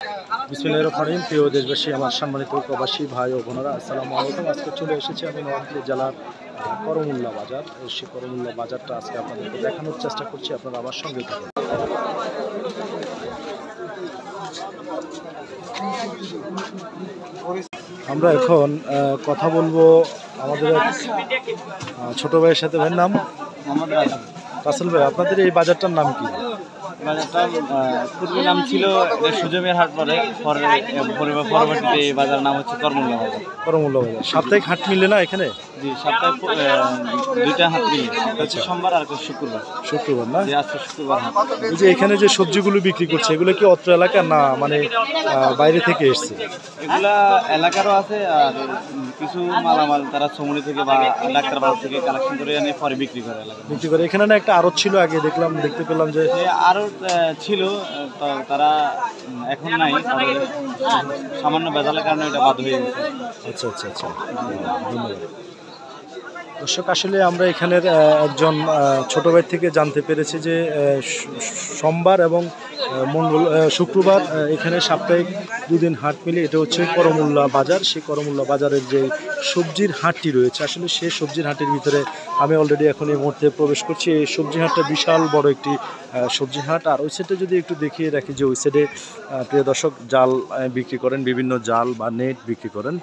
বিসমিল্লাহির রহমানির রহিম। প্রিয় দেশবাসী, আমার সম্মানিত প্রবাসী ভাই ও বোনেরা, আসসালামু আলাইকুম। আজকে চলে এসেছি আমি নোয়াখালী জেলার করমুল্লা বাজার। সেই করমুল্লা বাজারটা আজকে আপনাদেরকে দেখানোর চেষ্টা করছি, আপনারা আমার সঙ্গে থাকুন। আমরা এখন কথা বলবো আমাদের এক ছোট ভাইয়ের সাথে। ভাইয়ের নাম? রাসেল ভাই, আপনাদের এই বাজারটার নাম কি? বাজারটার পূর্ব নাম ছিল সুজমের হাট, পরবর্তীতে এই বাজারের নাম হচ্ছে করমুল্লা বাজার। করমুল্লা বাজার সাপ্তাহিক হাট মিলে না এখানে? জি, সপ্তাহে দুইটা হাট মিলে, হচ্ছে সোমবার আর শুক্রবার। শুক্রবার না? আজকে শুক্রবার হাট। এই যে এখানে যে সবজিগুলো বিক্রি করছে, এগুলো কি অত্র এলাকার না মানে বাইরে থেকে এসছে? এগুলা এলাকারও আছে, আর কিছু মালামাল তারা সমুনি থেকে বা ডাক্তারবাবু থেকে কালেকশন করে এনে পরে বিক্রি করে এলাকা বিক্রি করে। এখানে না একটা আড়ত ছিল আগে, দেখতে পেলাম যে আরও ছিল, তো তারা এখন নাই, সামান্য বেজালের কারণে এটা বাদ হয়ে গেছে। আচ্ছা আচ্ছা আচ্ছা, ধন্যবাদ। দর্শক, আসলে আমরা এখানের একজন ছোট ভাই থেকে জানতে পেরেছি যে সোমবার এবং শুক্রবার এখানে সাপ্তাহিক দুদিন হাট মিলে। এটা হচ্ছে করমুল্লা বাজার। সেই করমুল্লা বাজারের যে সবজির হাটটি রয়েছে, আসলে সেই সবজির হাটের ভিতরে আমি অলরেডি এখন এই মুহূর্তে প্রবেশ করছি। এই সবজি হাটটা বিশাল বড় একটি সবজি হাট। আর ওই সাইডে যদি একটু দেখিয়ে রাখি যে ওই সাইডে প্রিয় দর্শক জাল বিক্রি করেন, বিভিন্ন জাল বা নেট বিক্রি করেন।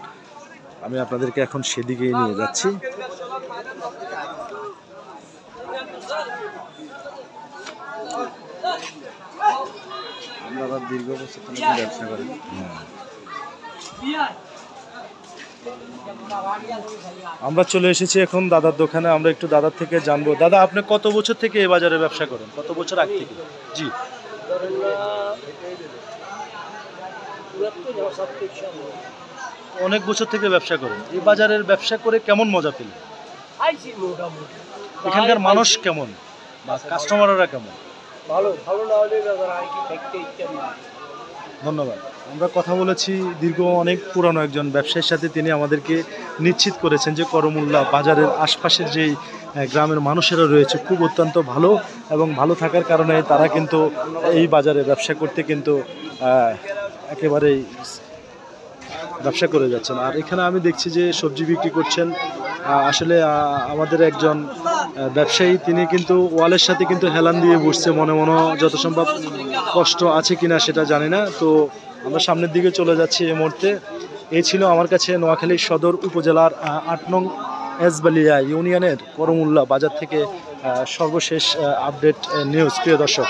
আমি আপনাদেরকে এখন সেদিকেই নিয়ে যাচ্ছি। আমরা দীর্ঘ বছর ব্যবসা করি। আমরা চলে এসেছি এখন দাদার দোকানে। আমরা একটু দাদার থেকে জানবো। দাদা, আপনি কত বছর থেকে এই বাজারে ব্যবসা করেন? কত বছর আগ থেকে? জি, অনেক বছর থেকে ব্যবসা করেন। এই বাজারের ব্যবসা করে কেমন মজা পেলেন? এখানকার মানুষ কেমন বা কাস্টমাররা কেমন? ধন্যবাদ। আমরা কথা বলেছি দীর্ঘ অনেক পুরানো একজন ব্যবসায়ীর সাথে। তিনি আমাদেরকে নিশ্চিত করেছেন যে করমুল্লা বাজারের আশপাশের যেই গ্রামের মানুষেরা রয়েছে খুব অত্যন্ত ভালো, এবং ভালো থাকার কারণে তারা কিন্তু এই বাজারে ব্যবসা করতে কিন্তু একেবারেই ব্যবসা করে যাচ্ছেন। আর এখানে আমি দেখছি যে সবজি বিক্রি করছেন আসলে আমাদের একজন ব্যবসায়ী। তিনি কিন্তু ওয়ালের সাথে কিন্তু হেলান দিয়ে বসছে, মনে মনে যত সম্ভব কষ্ট আছে কিনা সেটা জানি না। তো আমরা সামনের দিকে চলে যাচ্ছি এই মুহূর্তে। এই ছিল আমার কাছে নোয়াখালী সদর উপজেলার ৮ নং এসবালিয়া ইউনিয়নের করমুল্লা বাজার থেকে সর্বশেষ আপডেট নিউজ। প্রিয় দর্শক,